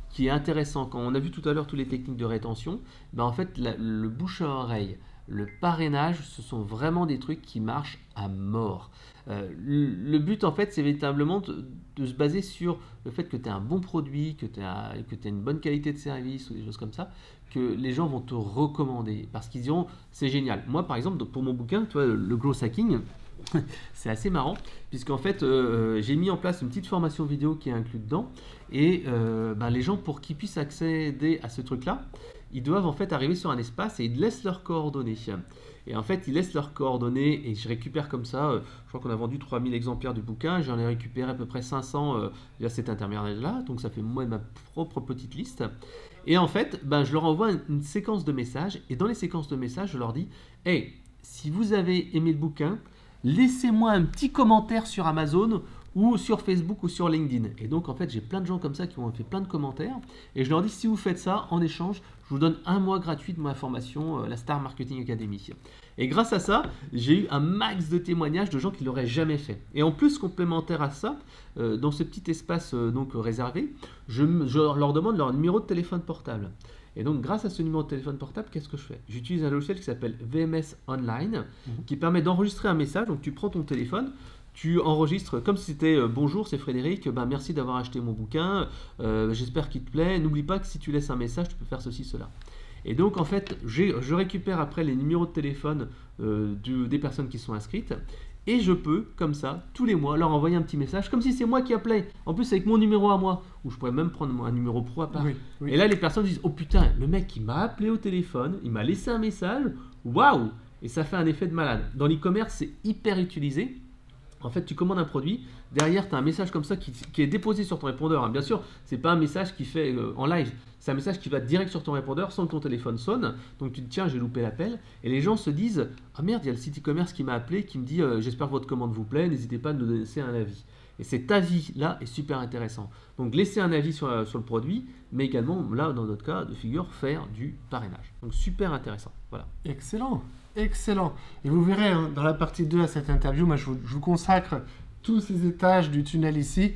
qui est intéressant, quand on a vu tout à l'heure toutes les techniques de rétention, ben en fait, le bouche à oreille, le parrainage, ce sont vraiment des trucs qui marchent à mort. Le but, en fait, c'est véritablement de se baser sur le fait que tu as un bon produit, que tu as une bonne qualité de service ou des choses comme ça, que les gens vont te recommander parce qu'ils diront c'est génial. Moi, par exemple, pour mon bouquin, toi, le Growth Hacking, c'est assez marrant puisqu'en fait, j'ai mis en place une petite formation vidéo qui est inclue dedans et les gens, pour qu'ils puissent accéder à ce truc-là, ils doivent en fait arriver sur un espace et ils laissent leurs coordonnées. Et en fait, ils laissent leurs coordonnées et je récupère comme ça, je crois qu'on a vendu 3000 exemplaires du bouquin, j'en ai récupéré à peu près 500 via cet intermédiaire-là, donc ça fait moi ma propre petite liste. Et en fait, je leur envoie une séquence de messages et dans les séquences de messages, je leur dis « Hey, si vous avez aimé le bouquin, laissez-moi un petit commentaire sur Amazon ou sur Facebook ou sur LinkedIn. » Et donc en fait, j'ai plein de gens comme ça qui m'ont fait plein de commentaires et je leur dis « Si vous faites ça, en échange, je vous donne 1 mois gratuit de ma formation, la Star Marketing Academy. » Et grâce à ça, j'ai eu un max de témoignages de gens qui ne l'auraient jamais fait. Et en plus, complémentaire à ça, dans ce petit espace réservé, je leur demande leur numéro de téléphone portable. Et donc, grâce à ce numéro de téléphone portable, qu'est-ce que je fais? J'utilise un logiciel qui s'appelle VMS Online, qui permet d'enregistrer un message. Donc, tu prends ton téléphone, tu enregistres comme si c'était bonjour, c'est Frédéric, merci d'avoir acheté mon bouquin, j'espère qu'il te plaît. N'oublie pas que si tu laisses un message, tu peux faire ceci, cela. Et donc en fait, je récupère après les numéros de téléphone des personnes qui sont inscrites et je peux, comme ça, tous les mois, leur envoyer un petit message, comme si c'est moi qui appelais, en plus avec mon numéro à moi, ou je pourrais même prendre un numéro pro à part. Oui. Et là, les personnes disent, oh putain, le mec il m'a appelé au téléphone, il m'a laissé un message, waouh! Et ça fait un effet de malade. Dans l'e-commerce, c'est hyper utilisé. En fait, tu commandes un produit, derrière, tu as un message comme ça qui est déposé sur ton répondeur. Bien sûr, ce n'est pas un message qui fait en live, c'est un message qui va direct sur ton répondeur sans que ton téléphone sonne. Donc tu te dis, tiens, j'ai loupé l'appel. Et les gens se disent, ah merde, il y a le site e-commerce qui m'a appelé, qui me dit, j'espère que votre commande vous plaît, n'hésitez pas à nous laisser un avis. Et cet avis-là est super intéressant. Donc laisser un avis sur le produit, mais également, là, dans notre cas de figure, faire du parrainage. Donc super intéressant. Voilà. Excellent. Excellent. Et vous verrez, hein, dans la partie 2 à cette interview, moi je vous consacre tous ces étages du tunnel ici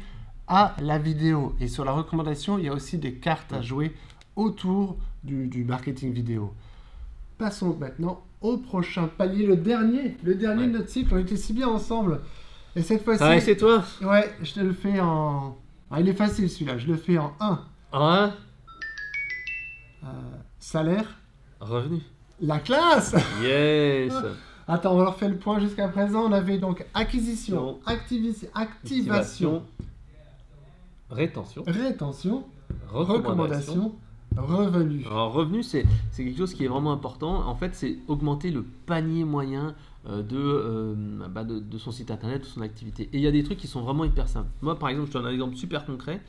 à la vidéo. Et sur la recommandation, il y a aussi des cartes à jouer autour du marketing vidéo. Passons maintenant au prochain palier, le dernier de notre cycle. On était si bien ensemble. Et cette fois-ci... Ah, c'est toi? Ouais, je te le fais en... Ah, il est facile celui-là, je le fais en 1. En 1 Salaire. Revenu. La classe. Yes. Attends, on leur fait le point jusqu'à présent. On avait donc acquisition, activation, rétention, recommandation, revenu. Alors revenu, c'est quelque chose qui est vraiment important. En fait, c'est augmenter le panier moyen de son site internet, de son activité. Et il y a des trucs qui sont vraiment hyper simples. Moi, par exemple, je te donne un exemple super concret.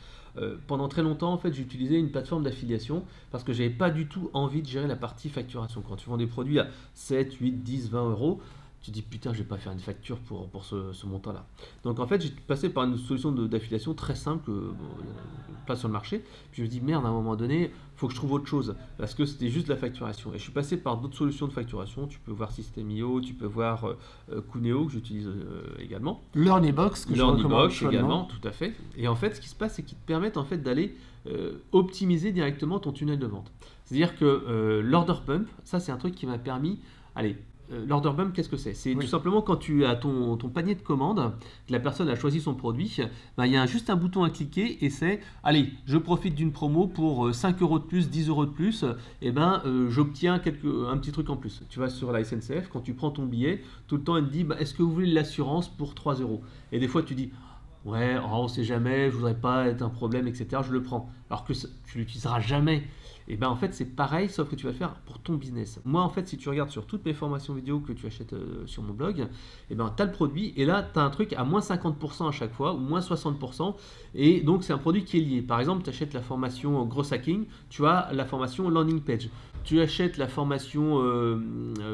Pendant très longtemps, en fait, j'ai utilisé une plateforme d'affiliation parce que j'avais pas du tout envie de gérer la partie facturation. Quand tu vends des produits à 7, 8, 10, 20 euros, tu te dis putain, je vais pas faire une facture pour ce montant-là. Donc en fait, j'ai passé par une solution d'affiliation très simple que place sur le marché. Puis je me dis merde, à un moment donné, faut que je trouve autre chose parce que c'était juste la facturation. Et je suis passé par d'autres solutions de facturation. Tu peux voir System.io, tu peux voir Cuneo que j'utilise également. Learnybox que je recommande Learnybox chaudement. également, tout à fait. Et en fait, ce qui se passe, c'est qu'ils te permettent en fait d'aller optimiser directement ton tunnel de vente. C'est-à-dire que l'order bump, ça c'est un truc qui m'a permis. Allez, l'order bump, qu'est-ce que c'est? C'est tout simplement quand tu as ton panier de commandes, que la personne a choisi son produit, il y a juste un bouton à cliquer et c'est allez, je profite d'une promo pour 5 euros de plus, 10 euros de plus, et j'obtiens un petit truc en plus. Tu vas sur la SNCF, quand tu prends ton billet, tout le temps elle te dit est-ce que vous voulez l'assurance pour 3 euros? Et des fois tu dis ouais, on sait jamais, je voudrais pas être un problème, etc. Je le prends. Alors que tu l'utiliseras jamais. Et en fait c'est pareil, sauf que tu vas le faire pour ton business. Moi en fait, si tu regardes sur toutes mes formations vidéo que tu achètes sur mon blog, tu as le produit et là tu as un truc à moins 50% à chaque fois ou moins 60%. Et donc c'est un produit qui est lié. Par exemple, tu achètes la formation Growth Hacking, tu as la formation Landing Page. Tu achètes la formation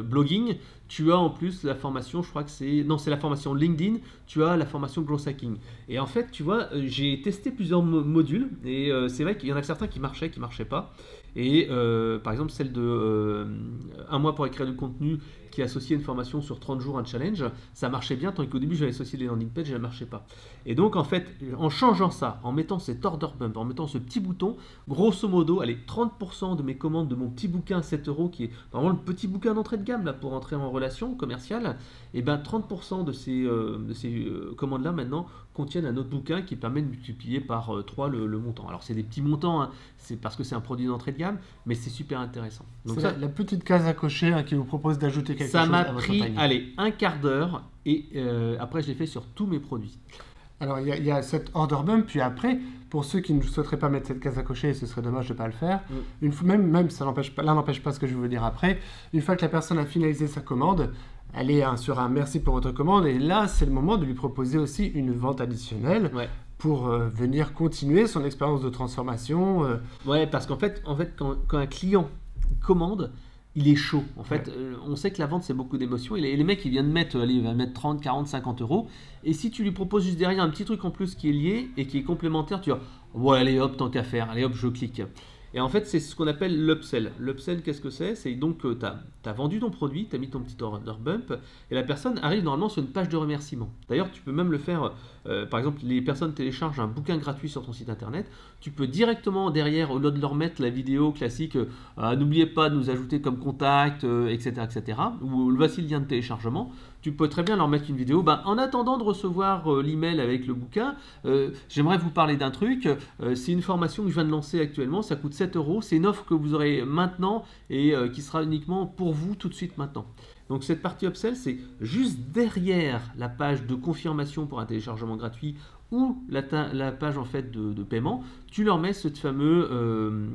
blogging, tu as en plus la formation, je crois que c'est la formation LinkedIn, tu as la formation Growth Hacking. Et en fait, tu vois, j'ai testé plusieurs modules et c'est vrai qu'il y en a certains qui marchaient pas. Et par exemple, celle de 1 mois pour écrire du contenu qui associait une formation sur 30 jours, un challenge, ça marchait bien, tandis qu'au début j'avais associé les landing pages et ça ne marchait pas. Et donc en fait, en changeant ça, en mettant cet order bump, en mettant ce petit bouton, grosso modo, allez, 30% de mes commandes de mon petit bouquin à 7 euros, qui est vraiment le petit bouquin d'entrée de gamme là, pour entrer en relation commerciale, et 30% de ces commandes-là maintenant contiennent un autre bouquin qui permet de multiplier par 3 le montant. Alors c'est des petits montants, hein, c'est parce que c'est un produit d'entrée de gamme, mais c'est super intéressant. Donc c'est la petite case à cocher qui vous propose d'ajouter quelque chose à votre panier. Ça m'a pris, allez, un quart d'heure et après je l'ai fait sur tous mes produits. Alors il y a cette order bump, puis après, pour ceux qui ne souhaiteraient pas mettre cette case à cocher, et ce serait dommage de ne pas le faire, même ça n'empêche pas, l'un n'empêche pas ce que je veux dire après, une fois que la personne a finalisé sa commande, elle est sur un merci pour votre commande, et là c'est le moment de lui proposer aussi une vente additionnelle. Ouais. Pour venir continuer son expérience de transformation. Ouais, parce qu'en fait quand un client commande, il est chaud. En fait, on sait que la vente, c'est beaucoup d'émotions. Et les mecs, ils viennent mettre, il va mettre 30, 40, 50 euros. Et si tu lui proposes juste derrière un petit truc en plus qui est lié et qui est complémentaire, tu vas, ouais, allez hop, tant qu'à faire, allez hop, je clique. Et en fait, c'est ce qu'on appelle l'upsell. L'upsell, qu'est-ce que c'est? C'est donc que tu as vendu ton produit, tu as mis ton petit order bump, et la personne arrive normalement sur une page de remerciement. D'ailleurs, tu peux même le faire, par exemple, les personnes téléchargent un bouquin gratuit sur ton site internet, tu peux directement derrière, au lieu de leur mettre la vidéo classique, n'oubliez pas de nous ajouter comme contact, etc., etc., ou voici le lien de téléchargement, tu peux très bien leur mettre une vidéo. En attendant de recevoir l'email avec le bouquin, j'aimerais vous parler d'un truc. C'est une formation que je viens de lancer actuellement. Ça coûte 7 euros. C'est une offre que vous aurez maintenant et qui sera uniquement pour vous tout de suite maintenant. Donc cette partie upsell, c'est juste derrière la page de confirmation pour un téléchargement gratuit ou la page en fait de paiement, tu leur mets cette fameux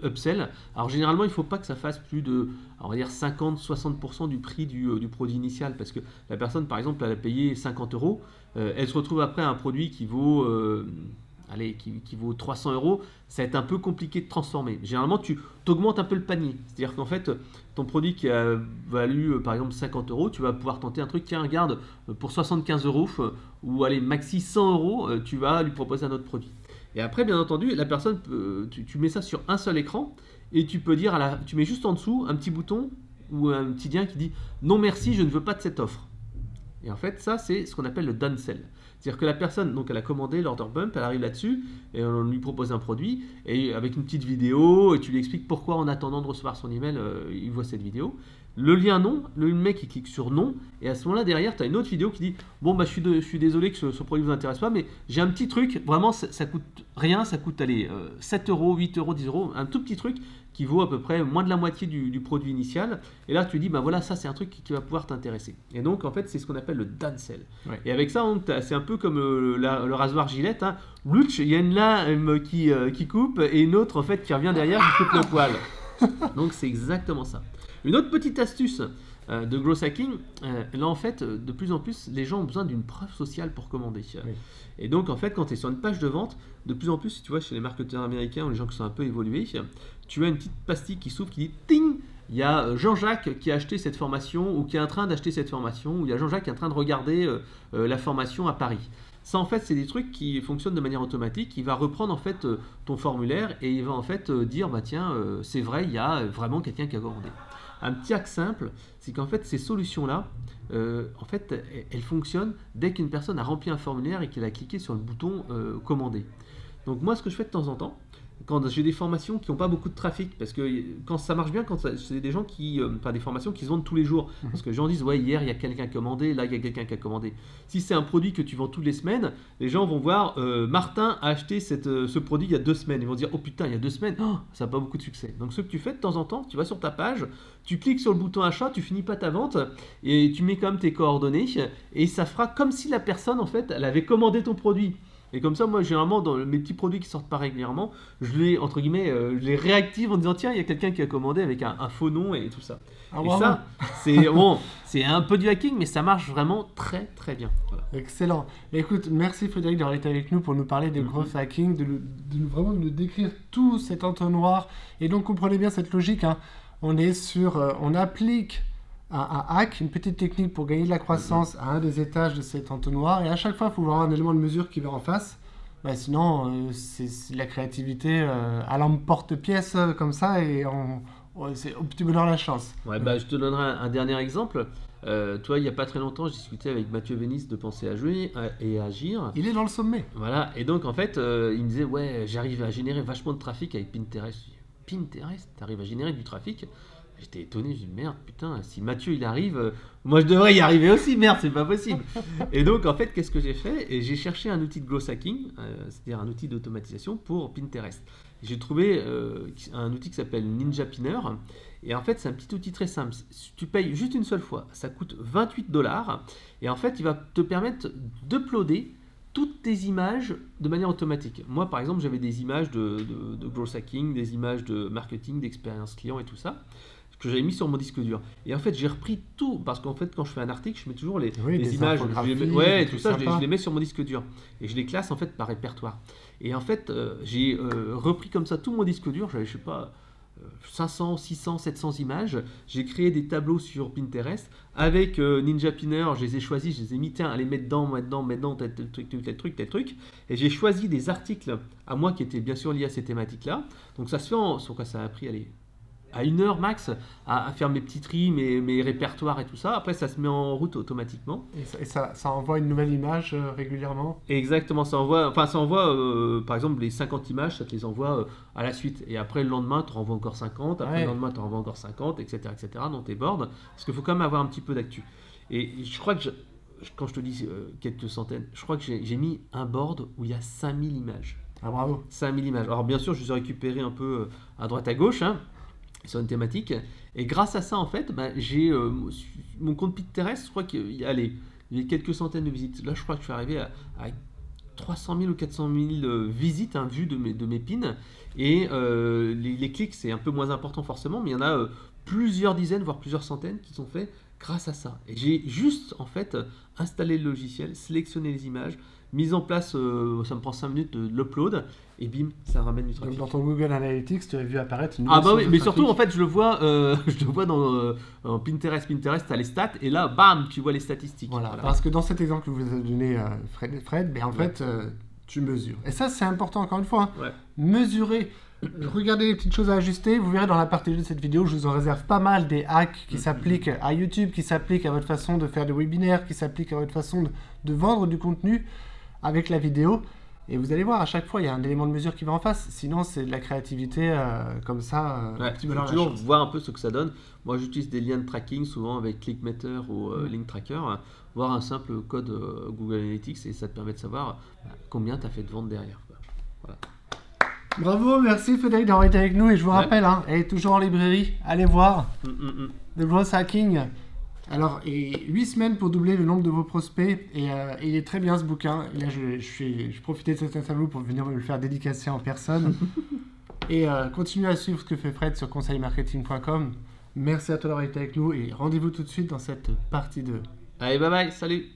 upsell. Alors généralement, il ne faut pas que ça fasse plus de, on va dire 50-60% du prix du produit initial, parce que la personne, par exemple, elle a payé 50 euros, elle se retrouve après à un produit qui vaut, qui vaut 300 euros, ça va être un peu compliqué de transformer. Généralement, tu augmentes un peu le panier. C'est-à-dire qu'en fait, ton produit qui a valu, par exemple, 50 euros, tu vas pouvoir tenter un truc, tiens, regarde, pour 75 euros, ou allez, maxi 100 euros, tu vas lui proposer un autre produit. Et après, bien entendu, la personne, tu mets ça sur un seul écran, et tu peux dire, tu mets juste en dessous un petit bouton, ou un petit lien qui dit « Non merci, je ne veux pas de cette offre ». Et en fait, ça, c'est ce qu'on appelle le done sell. C'est-à-dire que la personne, donc elle a commandé l'order bump, elle arrive là-dessus, et on lui propose un produit, et avec une petite vidéo, et tu lui expliques pourquoi en attendant de recevoir son email, il voit cette vidéo. Le lien non, le mec il clique sur non, et à ce moment-là derrière tu as une autre vidéo qui dit bon je suis désolé que ce produit vous intéresse pas, mais j'ai un petit truc, vraiment ça coûte rien, ça coûte 7 euros, 8 euros, 10 euros, un tout petit truc qui vaut à peu près moins de la moitié du produit initial, et là tu dis voilà, ça c'est un truc qui va pouvoir t'intéresser. Et donc en fait c'est ce qu'on appelle le done sell. Ouais. Et avec ça c'est un peu comme le rasoir Gillette, hein. Il y a une lame qui coupe et une autre en fait qui revient derrière qui coupe le poil. Donc c'est exactement ça. Une autre petite astuce de Growth Hacking, là en fait de plus en plus les gens ont besoin d'une preuve sociale pour commander. Oui. Et donc en fait quand tu es sur une page de vente, de plus en plus tu vois chez les marketeurs américains ou les gens qui sont un peu évolués, tu as une petite pastille qui s'ouvre qui dit ting, il y a Jean-Jacques qui a acheté cette formation ou qui est en train d'acheter cette formation, ou il y a Jean-Jacques qui est en train de regarder la formation à Paris. Ça, en fait, c'est des trucs qui fonctionnent de manière automatique. Il va reprendre en fait ton formulaire et il va en fait dire, bah tiens, c'est vrai, il y a vraiment quelqu'un qui a commandé. Un petit hack simple, c'est qu'en fait, ces solutions-là, en fait, elles fonctionnent dès qu'une personne a rempli un formulaire et qu'elle a cliqué sur le bouton commander. Donc moi, ce que je fais de temps en temps, quand j'ai des formations qui n'ont pas beaucoup de trafic, parce que quand ça marche bien, c'est des gens qui, enfin des formations qui se vendent tous les jours, parce que les gens disent ouais hier il y a quelqu'un qui a commandé, là il y a quelqu'un qui a commandé. Si c'est un produit que tu vends toutes les semaines, les gens vont voir Martin a acheté ce produit il y a 2 semaines, ils vont dire oh putain il y a 2 semaines, oh, ça n'a pas beaucoup de succès. Donc ce que tu fais de temps en temps, tu vas sur ta page, tu cliques sur le bouton achat, tu finis pas ta vente et tu mets quand même tes coordonnées et ça fera comme si la personne en fait elle avait commandé ton produit. Et comme ça, moi, généralement, dans mes petits produits qui sortent pas régulièrement, je les, entre guillemets, je les réactive en disant tiens, il y a quelqu'un qui a commandé avec un faux nom et tout ça. Ah, et ça, c'est bon, c'est un peu du hacking, mais ça marche vraiment très très bien. Voilà. Excellent. Écoute, merci Frédéric d'avoir été avec nous pour nous parler des growth hacking, vraiment de nous décrire tout cet entonnoir. Et donc, comprenez bien cette logique. Hein. On applique un hack, une petite technique pour gagner de la croissance à un des étages de cet entonnoir, et à chaque fois il faut avoir un élément de mesure qui va en face, sinon c'est la créativité à l'emporte-pièce comme ça, et c'est au petit bonheur la chance. Ouais, je te donnerai un dernier exemple. Toi, il n'y a pas très longtemps, je discutais avec Mathieu Vénis de Penser à Jouer et à Agir. Il est dans le sommet. Voilà, et donc en fait, il me disait ouais, j'arrive à générer vachement de trafic avec Pinterest. Je dis, Pinterest, t'arrives à générer du trafic? J'étais étonné, je me dis merde, putain, si Mathieu il arrive, moi je devrais y arriver aussi, merde, c'est pas possible. Et donc en fait, qu'est-ce que j'ai fait? Et j'ai cherché un outil de growth hacking, c'est-à-dire un outil d'automatisation pour Pinterest. J'ai trouvé un outil qui s'appelle Ninja Pinner. Et en fait, c'est un petit outil très simple. Tu payes juste une seule fois, ça coûte 28$. Et en fait, il va te permettre d'uploader toutes tes images de manière automatique. Moi, par exemple, j'avais des images de growth hacking, des images de marketing, d'expérience client et tout ça, que j'avais mis sur mon disque dur. Et en fait, j'ai repris tout, parce qu'en fait, quand je fais un article, je mets toujours les images, tout ça, je les mets sur mon disque dur. Et je les classe en fait par répertoire. Et en fait, j'ai repris comme ça tout mon disque dur, j'avais, je sais pas, 500, 600, 700 images. J'ai créé des tableaux sur Pinterest avec Ninja Pinner, je les ai choisis, je les ai mis, tiens, allez, mets dedans, tel truc. Et j'ai choisi des articles à moi qui étaient bien sûr liés à ces thématiques-là. Donc ça se fait sur quoi ça a pris, allez, à 1 heure max à faire mes petits tris, mes répertoires et tout ça. Après, ça se met en route automatiquement. Et ça envoie une nouvelle image régulièrement? Exactement, ça envoie par exemple, les 50 images, ça te les envoie à la suite. Et après, le lendemain, tu renvoies encore 50. Après, le lendemain, tu renvoies encore 50, etc., dans tes boards. Parce qu'il faut quand même avoir un petit peu d'actu. Et je crois que, quand je te dis quelques centaines, je crois que j'ai mis un board où il y a 5000 images. Ah, bravo. 5000 images. Alors, bien sûr, je les ai récupérées un peu à droite à gauche, hein, sur une thématique, et grâce à ça en fait j'ai mon compte Pinterest, je crois qu'il y a quelques centaines de visites. Là je crois que je suis arrivé à 300 000 ou 400 000 visites, vues de mes pins, et les clics c'est un peu moins important forcément, mais il y en a plusieurs dizaines voire plusieurs centaines qui sont faits grâce à ça. Et j'ai juste en fait installé le logiciel, sélectionné les images, mise en place, ça me prend 5 minutes de l'upload, et bim, ça ramène du trafic. Donc dans ton Google Analytics, tu as vu apparaître une nouvelle oui, mais surtout en fait je le vois dans Pinterest, tu as les stats, et là, bam, tu vois les statistiques. Voilà. Parce que dans cet exemple que vous avez donné, Fred, en fait, tu mesures. Et ça, c'est important encore une fois. Hein. Mesurer. Regardez les petites choses à ajuster. Vous verrez dans la partie de cette vidéo, je vous en réserve pas mal des hacks qui s'appliquent à YouTube, qui s'appliquent à votre façon de faire des webinaires, qui s'appliquent à votre façon de vendre du contenu avec la vidéo. Et vous allez voir, à chaque fois, il y a un élément de mesure qui va en face. Sinon, c'est de la créativité comme ça. Tu peux toujours voir un peu ce que ça donne. Moi, j'utilise des liens de tracking, souvent avec ClickMeter ou Link Tracker, voir un simple code Google Analytics, et ça te permet de savoir combien tu as fait de ventes derrière. Voilà. Bravo, merci Frédéric d'avoir été avec nous. Et je vous rappelle, elle est toujours en librairie. Allez voir The Growth Hacking. Alors, 8 semaines pour doubler le nombre de vos prospects, et il est très bien ce bouquin. Et là, je profitais de cette interview pour venir me le faire dédicacer en personne. Et continuez à suivre ce que fait Fred sur conseilmarketing.com. Merci à toi d'avoir été avec nous, et rendez-vous tout de suite dans cette partie 2. Allez, bye bye, salut.